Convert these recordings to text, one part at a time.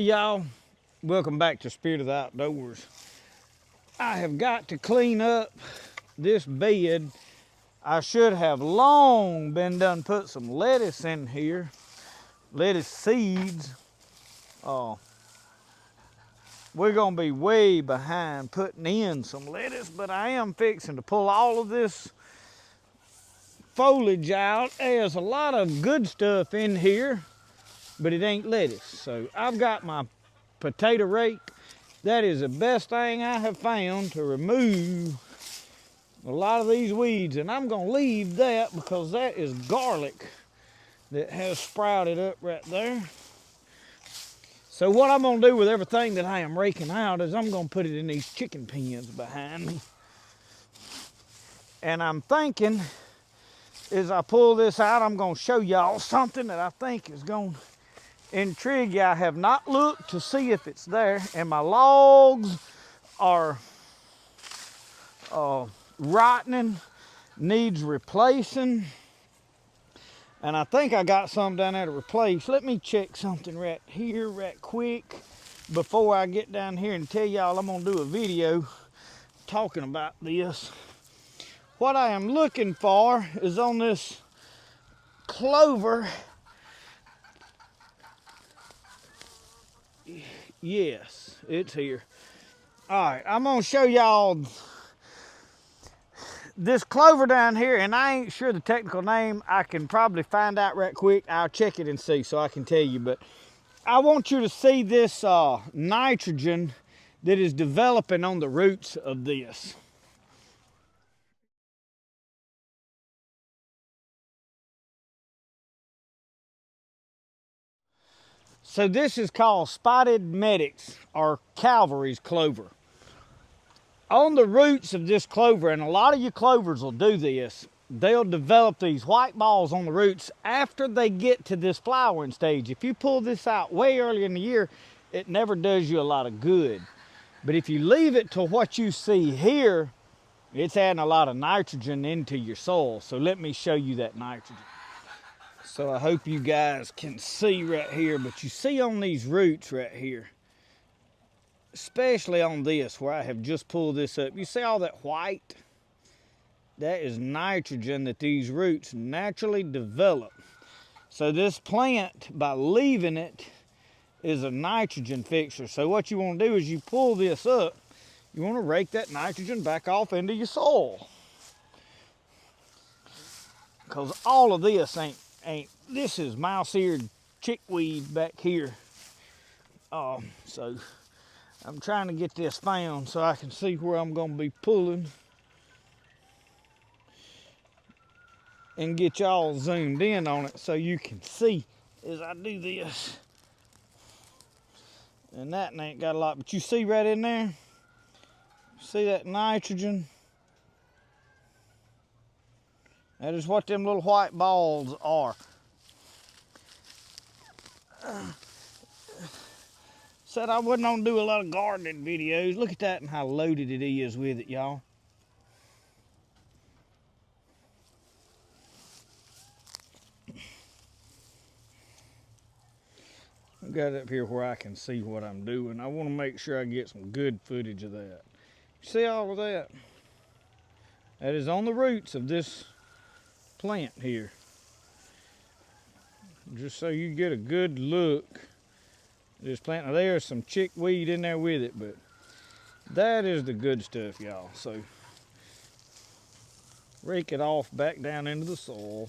y'all, welcome back to Spirit of the Outdoors. I have got to clean up this bed. I should have long been done put some lettuce in here, lettuce seeds. We're gonna be way behind putting in some lettuce, but I am fixing to pull all of this foliage out. There's a lot of good stuff in here, but it ain't lettuce. So I've got my potato rake. That is the best thing I have found to remove a lot of these weeds, and I'm gonna leave that because that is garlic that has sprouted up right there. So what I'm gonna do with everything that I am raking out is I'm gonna put it in these chicken pens behind me. And I'm thinking, as I pull this out, I'm gonna show y'all something that I think is gonna intrigue you. I have not looked to see if it's there, and my logs are rotting, needs replacing, and I think I got some down there to replace. Let me check something right here right quick before I get down here and tell y'all I'm gonna do a video talking about this. What I am looking for is on this clover. Yes, it's here. All right, I'm gonna show y'all this clover down here, and I ain't sure the technical name. I can probably find out right quick. I'll check it and see so I can tell you, but I want you to see this nitrogen that is developing on the roots of this. So this is called spotted medics or Calvary's clover. On the roots of this clover, and a lot of your clovers will do this, they'll develop these white balls on the roots after they get to this flowering stage. If you pull this out way early in the year, it never does you a lot of good. But if you leave it to what you see here, it's adding a lot of nitrogen into your soil. So let me show you that nitrogen. So I hope you guys can see right here, but you see on these roots right here, especially on this where I have just pulled this up, you see all that white? That is nitrogen that these roots naturally develop. So this plant, by leaving it, is a nitrogen fixer. So what you want to do is you pull this up, you want to rake that nitrogen back off into your soil. Because all of this this is mouse-eared chickweed back here. So I'm trying to get this found so I can see where I'm going to be pulling and get y'all zoomed in on it so you can see as I do this. And that ain't got a lot, but you see right in there? See that nitrogen? That is what them little white balls are. Said I wasn't gonna do a lot of gardening videos. Look at that and how loaded it is with it, y'all. I've got it up here where I can see what I'm doing. I want to make sure I get some good footage of that. See all of that? That is on the roots of this plant here. Just so you get a good look at this plant. Now there's some chickweed in there with it, but that is the good stuff, y'all. So rake it off back down into the soil.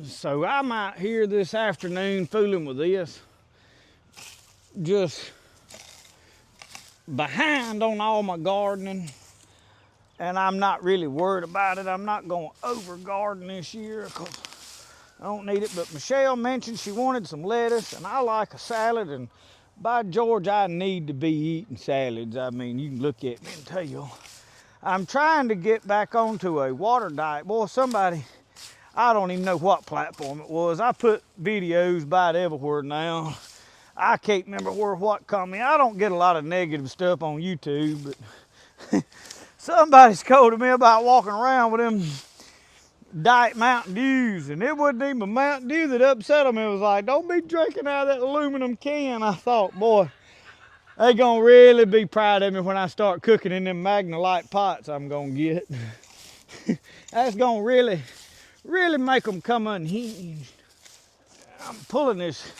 So I'm out here this afternoon fooling with this, just behind on all my gardening, and I'm not really worried about it. I'm not going to over garden this year because I don't need it. But Michelle mentioned she wanted some lettuce, and I like a salad, and by George, I need to be eating salads. I mean, you can look at me and tell. I'm trying to get back onto a water diet. Boy, somebody, I don't even know what platform it was. I put videos about everywhere now. I can't remember what comment. I don't get a lot of negative stuff on YouTube, but somebody scolded me about walking around with them Diet Mountain Dews, and it wasn't even Mountain Dew that upset them. It was like, don't be drinking out of that aluminum can. I thought, boy, they gonna really be proud of me when I start cooking in them Magnalite pots I'm gonna get. That's gonna really make them come unhinged. I'm pulling this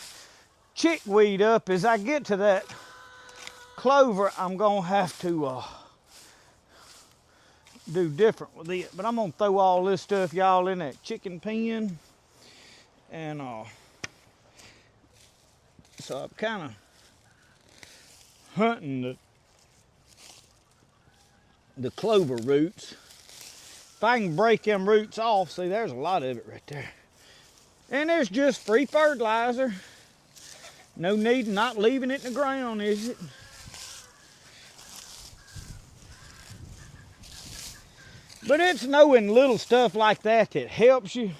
chickweed up. As I get to that clover, I'm gonna have to do different with it. But I'm gonna throw all this stuff, y'all, in that chicken pen. And so I'm kind of hunting the clover roots. If I can break them roots off, see, there's a lot of it right there. And it's just free fertilizer. No need not leaving it in the ground, is it? But it's knowing little stuff like that that helps you.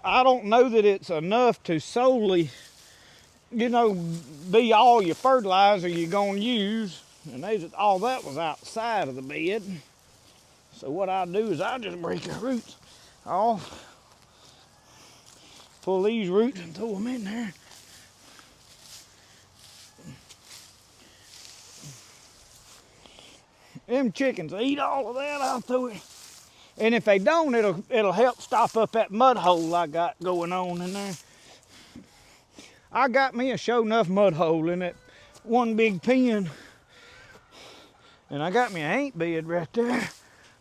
I don't know that it's enough to solely, you know, be all your fertilizer you're gonna use. And all that was outside of the bed. So what I do is I just break the roots off, pull these roots and throw them in there. Them chickens eat all of that, I'll throw it. And if they don't, it'll help stop up that mud hole I got going on in there. I got me a sure enough mud hole in that one big pen. And I got me an ant bed right there.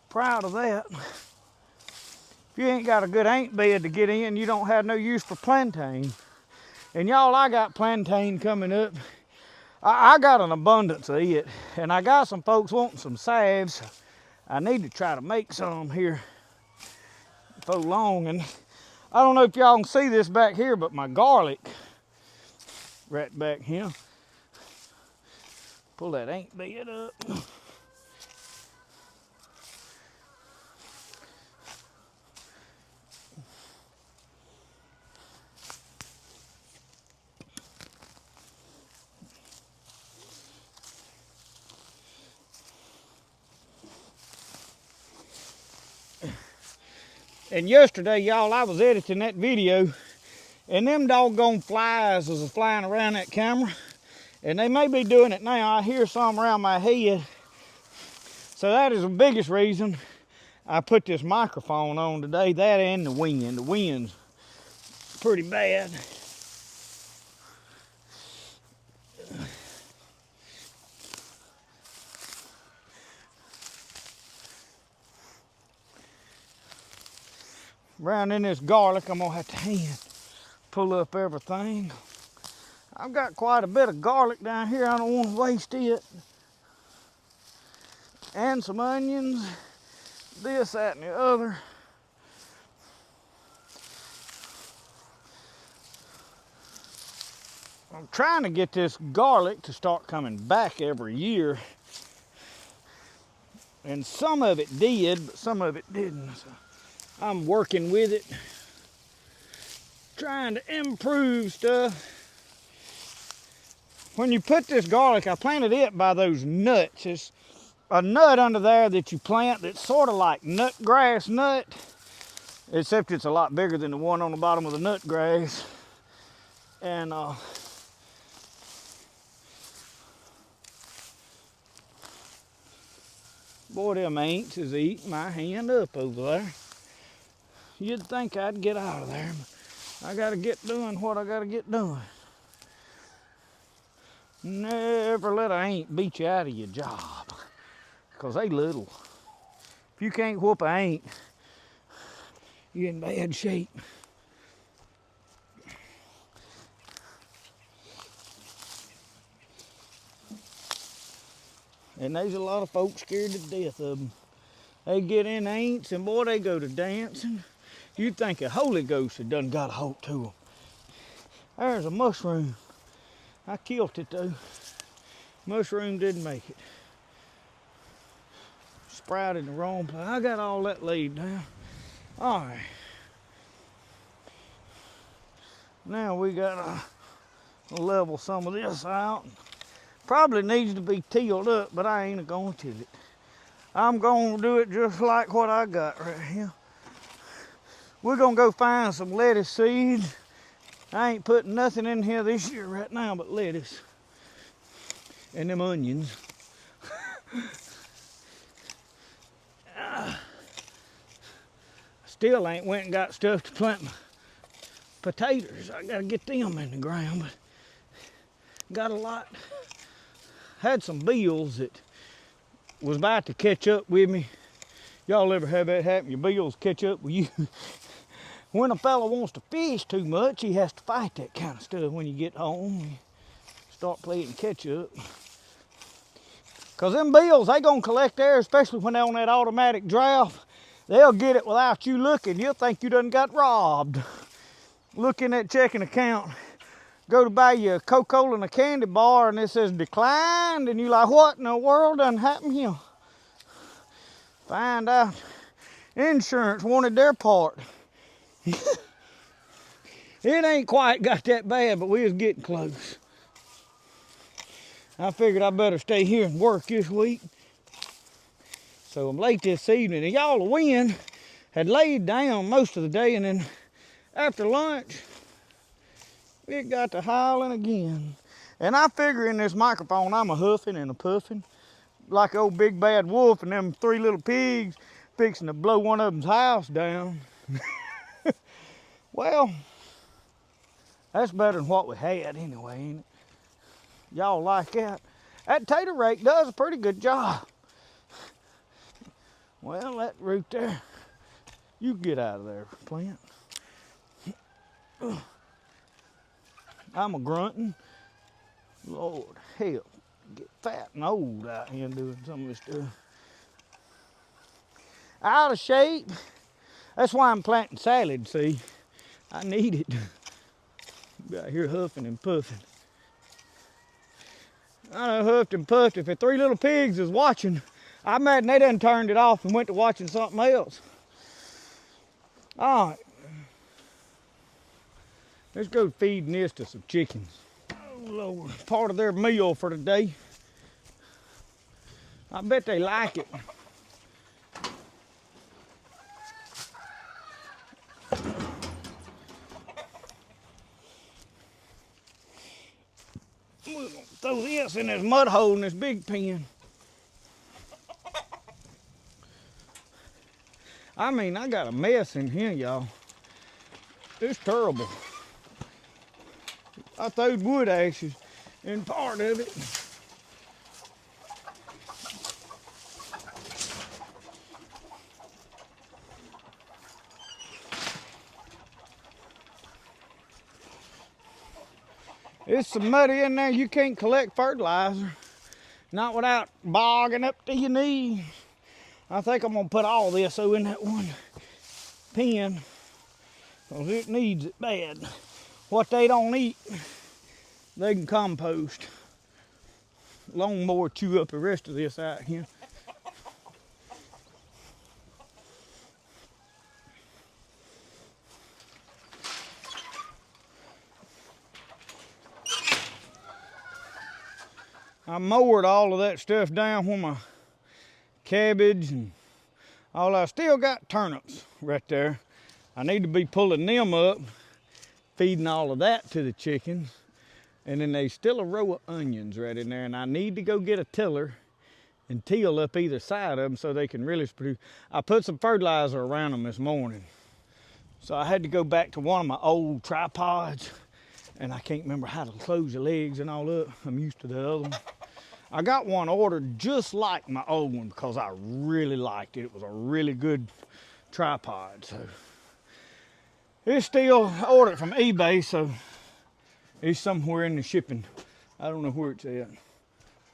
Proud of that. If you ain't got a good ant bed to get in, you don't have no use for plantain. And y'all, I got plantain coming up. I got an abundance of it, and I got some folks wanting some salves. I need to try to make some here before long. And I don't know if y'all can see this back here, but my garlic right back here. Pull that ant bed up. And yesterday, y'all, I was editing that video, and them doggone flies was flying around that camera. And they may be doing it now. I hear some around my head. So that is the biggest reason I put this microphone on today. That and the wind. The wind's pretty bad. Around in this garlic, I'm gonna have to hand pull up everything. I've got quite a bit of garlic down here. I don't want to waste it. And some onions, this, that, and the other. I'm trying to get this garlic to start coming back every year. And some of it did, but some of it didn't. So I'm working with it, trying to improve stuff. When you put this garlic, I planted it by those nuts. It's a nut under there that you plant that's sort of like nutgrass nut, except it's a lot bigger than the one on the bottom of the nutgrass. And boy, them ants is eating my hand up over there. You'd think I'd get out of there, but I gotta get doing what I gotta get done. Never let an ant beat you out of your job, because they little. If you can't whoop an ant, you're in bad shape. And there's a lot of folks scared to death of them. They get in ants and boy, they go to dancing. You'd think a Holy Ghost had done got a hold to them. There's a mushroom. I killed it though. Mushroom didn't make it. Sprouted in the wrong place. I got all that laid down. All right. Now we got to level some of this out. Probably needs to be tilled up, but I ain't going to till it. I'm going to do it just like what I got right here. We're gonna go find some lettuce seeds. I ain't putting nothing in here this year right now but lettuce and them onions. Still ain't went and got stuff to plant my potatoes. I gotta get them in the ground, but got a lot. Had some bills that was about to catch up with me. Y'all ever have that happen? Your bills catch up with you? When a fella wants to fish too much, he has to fight that kind of stuff when you get home. You start playing catch up. Because them bills, they gonna collect there, especially when they're on that automatic draft. They'll get it without you looking. You'll think you done got robbed. Look in that checking account. Go to buy you a Coca-Cola and a candy bar and it says declined, and you like, what in the world done happened here? Find out insurance wanted their part. It ain't quite got that bad, but we was getting close. I figured I better stay here and work this week. So I'm late this evening, and y'all, the wind had laid down most of the day, and then after lunch, it got to howling again. And I figure in this microphone, I'm a huffing and a puffing, like old big bad wolf and them 3 little pigs fixing to blow one of them's house down. Well, that's better than what we had anyway, ain't it? Y'all like that? That tater rake does a pretty good job. Well, that root there, you get out of there, plant. I'm a grunting. Lord help, get fat and old out here doing some of this stuff. Out of shape. That's why I'm planting salad, see. I need it. Got here huffing and puffing. I done huffed and puffed. If the 3 little pigs is watching, I imagine they done turned it off and went to watching something else. All right. Let's go feeding this to some chickens. Oh, Lord. Part of their meal for today. I bet they like it. We're gonna throw this in this mud hole in this big pen. I mean, I got a mess in here, y'all. It's terrible. I throwed wood ashes in part of it. It's so muddy in there, you can't collect fertilizer. Not without bogging up to your knees. I think I'm gonna put all this in that one pen, because it needs it bad. What they don't eat, they can compost. Lawnmower chew up the rest of this out here. I mowed all of that stuff down where my cabbage and all. I still got turnips right there. I need to be pulling them up, feeding all of that to the chickens. And then there's still a row of onions right in there, and I need to go get a tiller and till up either side of them so they can really produce. I put some fertilizer around them this morning. So I had to go back to one of my old tripods, and I can't remember how to close the legs and all up. I'm used to the other one. I got one ordered just like my old one because I really liked it. It was a really good tripod. So it's still ordered from eBay, so it's somewhere in the shipping. I don't know where it's at.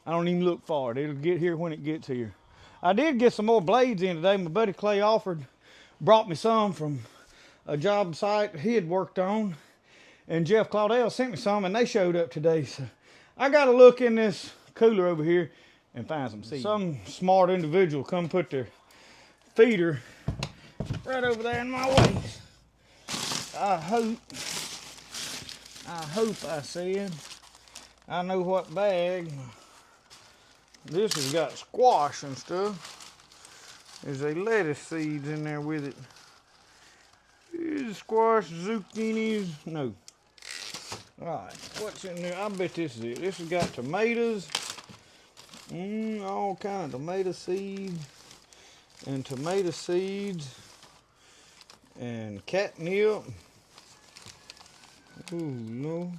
I don't even look for it. It'll get here when it gets here. I did get some more blades in today. My buddy Clay brought me some from a job site he had worked on. And Jeff Claudel sent me some, and they showed up today. So I got to look in this cooler over here and find some seeds. Some smart individual come put their feeder right over there in my waist. I hope I said, I know what bag. This has got squash and stuff. There's a lettuce seeds in there with it. Squash, zucchinis, no. Alright, what's in there? I bet this is it. This has got tomatoes, all kind of tomato seeds, and catnip. Ooh, no.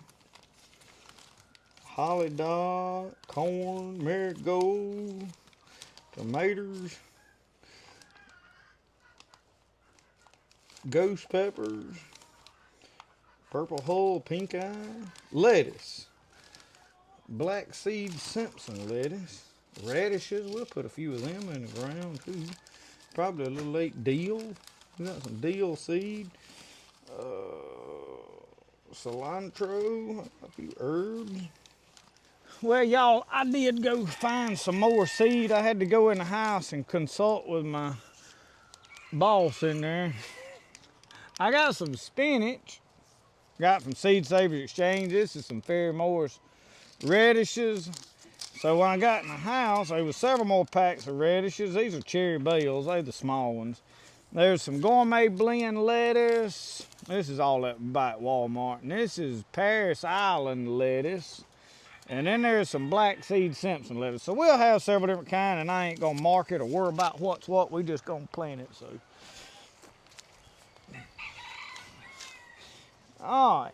Holly dog, corn, marigold, tomatoes, ghost peppers, purple hull, pink eye, lettuce, black seed Simpson lettuce, radishes. We'll put a few of them in the ground too. Probably a little late dill. We got some dill seed, cilantro, a few herbs. Well, y'all, I did go find some more seed. I had to go in the house and consult with my boss in there. I got some spinach, got from Seed Savers Exchange. This is some Ferry Morris radishes. So when I got in the house, there was several more packs of radishes. These are cherry bells, they're the small ones. There's some gourmet blend lettuce. This is all that buy at Walmart. And this is Paris Island lettuce. And then there's some black seed Simpson lettuce. So we'll have several different kinds, and I ain't gonna mark it or worry about what's what. We just gonna plant it. So, all right,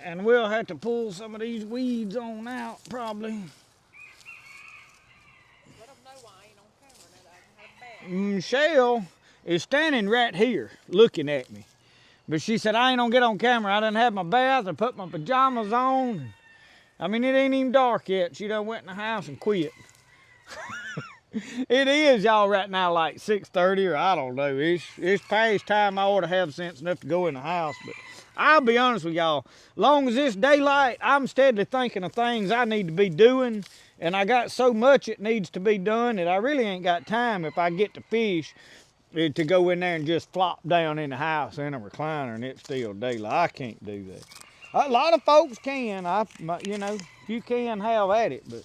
and we'll have to pull some of these weeds on out probably. Let them know I ain't on camera now that I can have a bath. Michelle is standing right here looking at me, but she said I ain't gonna get on camera. I done had my bath and put my pajamas on. I mean, it ain't even dark yet. She done went in the house and quit. It is, y'all, right now like 6:30 or I don't know. It's past time I ought to have sense enough to go in the house. But I'll be honest with y'all, long as it's daylight, I'm steadily thinking of things I need to be doing. And I got so much it needs to be done that I really ain't got time if I get to fish to go in there and just flop down in the house in a recliner and it's still daylight. I can't do that. A lot of folks can, you know, you can have at it, but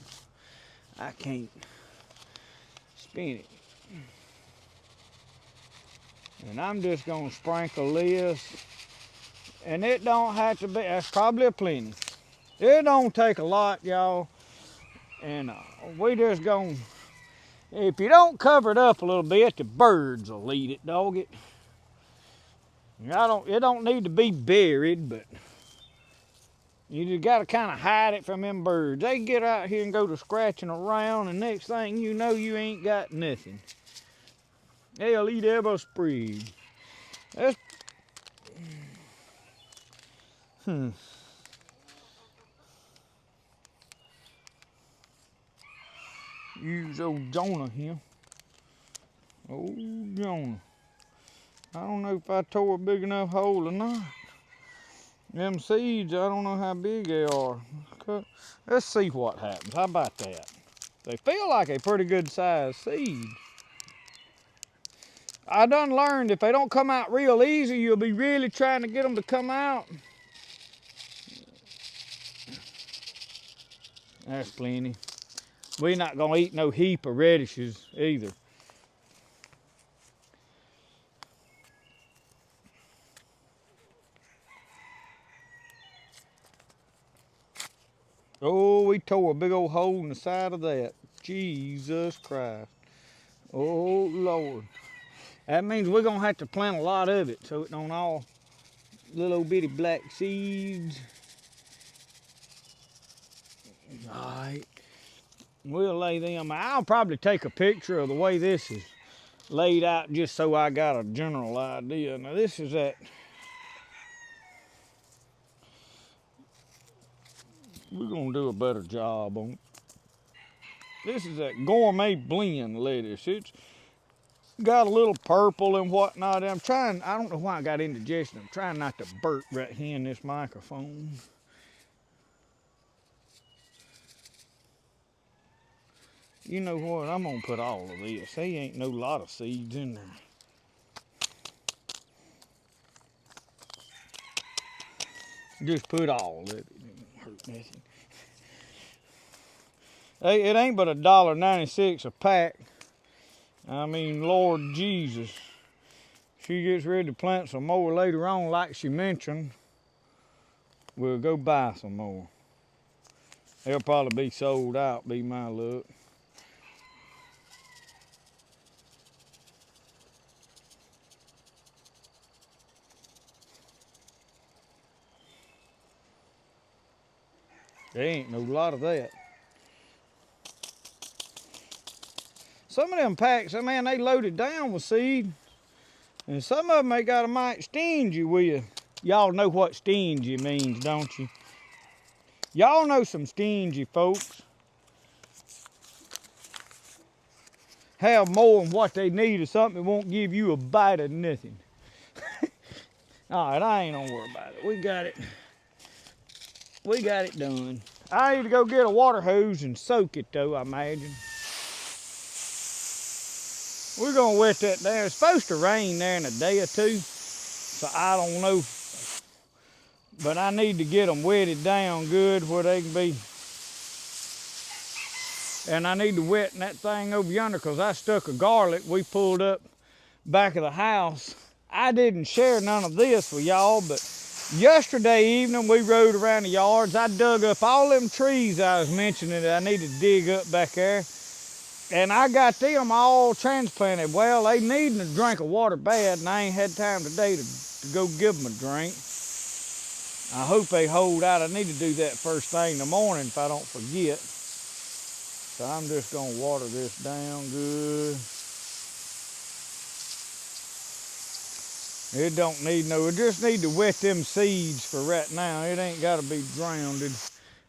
I can't. Spin it. And I'm just gonna sprinkle this, and it don't have to be, that's probably a plenty. It don't take a lot, y'all, and we just gonna, if you don't cover it up a little bit, the birds will eat it, dog it. It don't need to be buried, but you just got to kind of hide it from them birds. They get out here and go to scratching around, and next thing you know, you ain't got nothing. They'll eat every sprig. That's... Use old Jonah here. Old Jonah. I don't know if I tore a big enough hole or not. Them seeds, I don't know how big they are. Let's see what happens. How about that? They feel like a pretty good sized seed. I done learned if they don't come out real easy, you'll be really trying to get them to come out. That's plenty. We're not gonna eat no heap of radishes either. Oh, we tore a big old hole in the side of that. Jesus Christ. Oh, Lord. That means we're going to have to plant a lot of it so it don't all little bitty black seeds. All right. We'll lay them. I'll probably take a picture of the way this is laid out just so I got a general idea. Now, this is that... We're going to do a better job on it. This is that gourmet blend lettuce. It's got a little purple and whatnot. I don't know why I got indigestion. I'm trying not to burp right here in this microphone. You know what? I'm going to put all of this. There ain't no lot of seeds in there. Just put all of it. It won't hurt nothing. Hey, it ain't but $1.96 a pack. I mean, Lord Jesus. She gets ready to plant some more later on, like she mentioned, we'll go buy some more. They'll probably be sold out, be my luck. There ain't no lot of that. Some of them packs, man, they loaded down with seed. And some of them they got a mite stingy with. Y'all know what stingy means, don't you? Y'all know some stingy folks. Have more than what they need or something that won't give you a bite of nothing. All right, I ain't gonna worry about it. We got it. We got it done. I need to go get a water hose and soak it though, I imagine. We're gonna wet that down. It's supposed to rain there in a day or two, so I don't know. But I need to get them wetted down good where they can be. And I need to wetten that thing over yonder because I stuck a garlic we pulled up back of the house. I didn't share none of this with y'all, but yesterday evening we rode around the yards. I dug up all them trees I was mentioning that I need to dig up back there. And I got them all transplanted. Well, they needing a drink of water bad, and I ain't had time today to go give them a drink. I hope they hold out. I need to do that first thing in the morning if I don't forget. So I'm just gonna water this down good. It don't need no, it just need to wet them seeds for right now. It ain't gotta be drowned.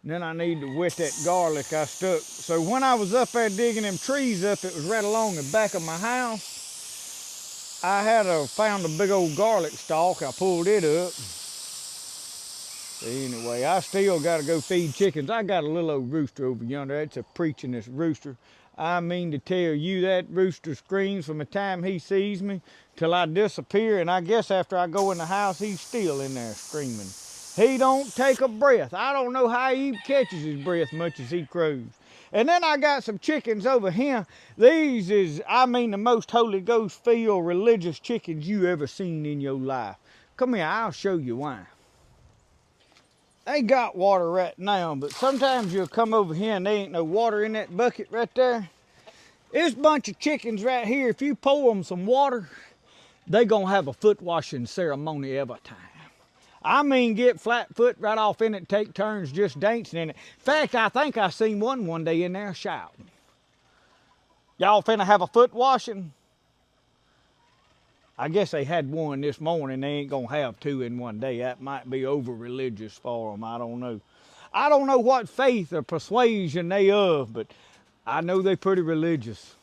Then I need to wet that garlic I stuck. So when I was up there digging them trees up, it was right along the back of my house. I had found a big old garlic stalk. I pulled it up. Anyway, I still got to go feed chickens. I got a little old rooster over yonder. It's a preaching-this rooster. I mean to tell you, that rooster screams from the time he sees me till I disappear. And I guess after I go in the house, he's still in there screaming. He don't take a breath. I don't know how he even catches his breath much as he crows. And then I got some chickens over here. These is, I mean, the most Holy Ghost filled religious chickens you ever seen in your life. Come here, I'll show you why. They got water right now, but sometimes you'll come over here and there ain't no water in that bucket right there. This bunch of chickens right here, if you pour them some water, they gonna have a foot washing ceremony every time. I mean, get flat foot right off in it, take turns just dancing in it. In fact, I think I seen one day in there shouting. Y'all finna have a foot washing? I guess they had one this morning. They ain't gonna have two in one day. That might be over religious for them. I don't know. I don't know what faith or persuasion they of, but I know they pretty religious.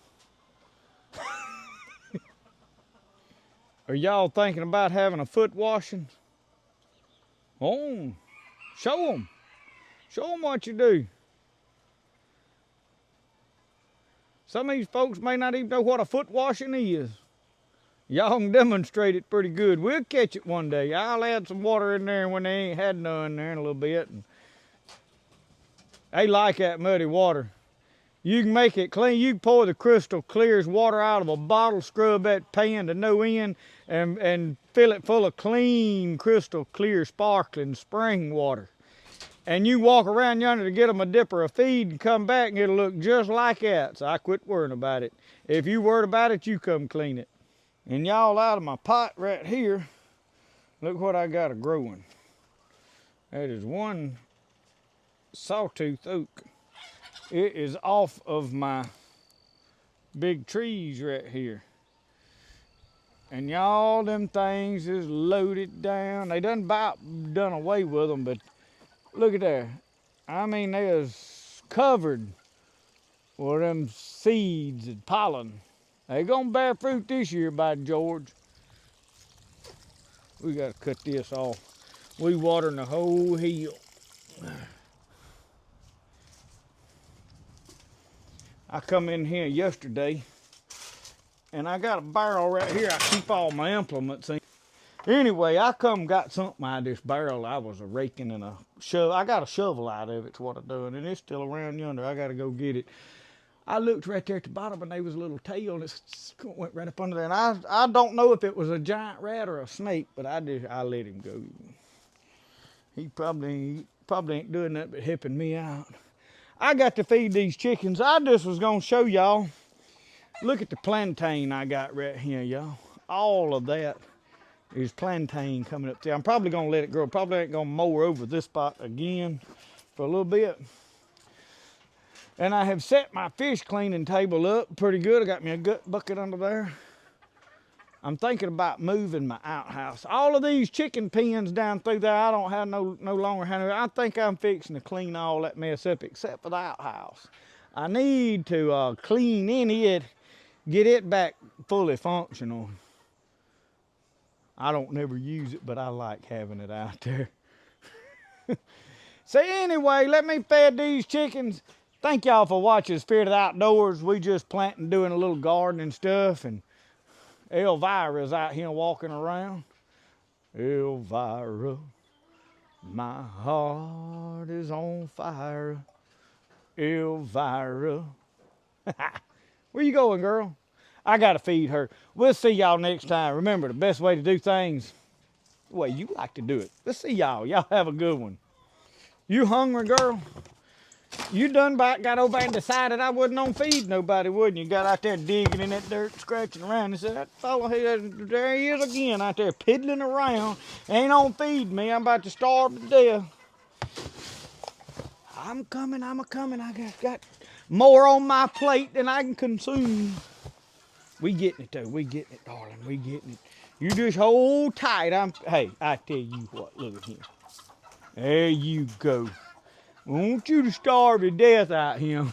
Are y'all thinking about having a foot washing? Oh, show them. Show them what you do. Some of these folks may not even know what a foot washing is. Y'all can demonstrate it pretty good. We'll catch it one day. I'll add some water in there when they ain't had none there in a little bit. And they like that muddy water. You can make it clean. You can pour the crystal clear as water out of a bottle, scrub that pan to no end, and fill it full of clean, crystal clear, sparkling spring water. And you walk around yonder to get them a dipper of feed and come back and it'll look just like that. So I quit worrying about it. If you worried about it, you come clean it. And y'all, out of my pot right here, look what I got a growing. That is one sawtooth oak. It is off of my big trees right here. And y'all, them things is loaded down. They done about done away with them, but look at there. I mean, they is covered with them seeds and pollen. They gonna bear fruit this year, by George. We gotta cut this off. We watering the whole hill. I come in here yesterday and I got a barrel right here. I keep all my implements in. Anyway, I come got something out of this barrel I was a raking and a shovel. I got a shovel out of it's what I'm doing, and it's still around yonder. I gotta go get it. I looked right there at the bottom and there was a little tail and it went right up under there. And I don't know if it was a giant rat or a snake, but I let him go. He probably ain't doing nothing but hipping me out. I got to feed these chickens. I just was gonna show y'all. Look at the plantain I got right here, y'all. All of that is plantain coming up there. I'm probably gonna let it grow. Probably ain't gonna mow over this spot again for a little bit. And I have set my fish cleaning table up pretty good. I got me a gut bucket under there. I'm thinking about moving my outhouse. All of these chicken pens down through there, I don't have no longer have. I think I'm fixing to clean all that mess up except for the outhouse. I need to clean in it, get it back fully functional. I don't never use it, but I like having it out there. So anyway, let me feed these chickens. Thank y'all for watching Spirit of the Outdoors. We just planting, doing a little gardening stuff, and Elvira's out here walking around. Elvira, my heart is on fire. Elvira. Where you going, girl? I gotta feed her. We'll see y'all next time. Remember, the best way to do things, the way you like to do it. Let's see y'all. Y'all have a good one. You hungry, girl? You done got over and decided I wasn't on feed nobody, wouldn't you? Got out there digging in that dirt, scratching around, and said, that fella here, there he is again out there piddling around. Ain't on feed me. I'm about to starve to death. I'm coming. I got more on my plate than I can consume. We getting it though. We getting it, darling. We getting it. You just hold tight. Hey, I tell you what, look at him. There you go. I want you to starve to death out here.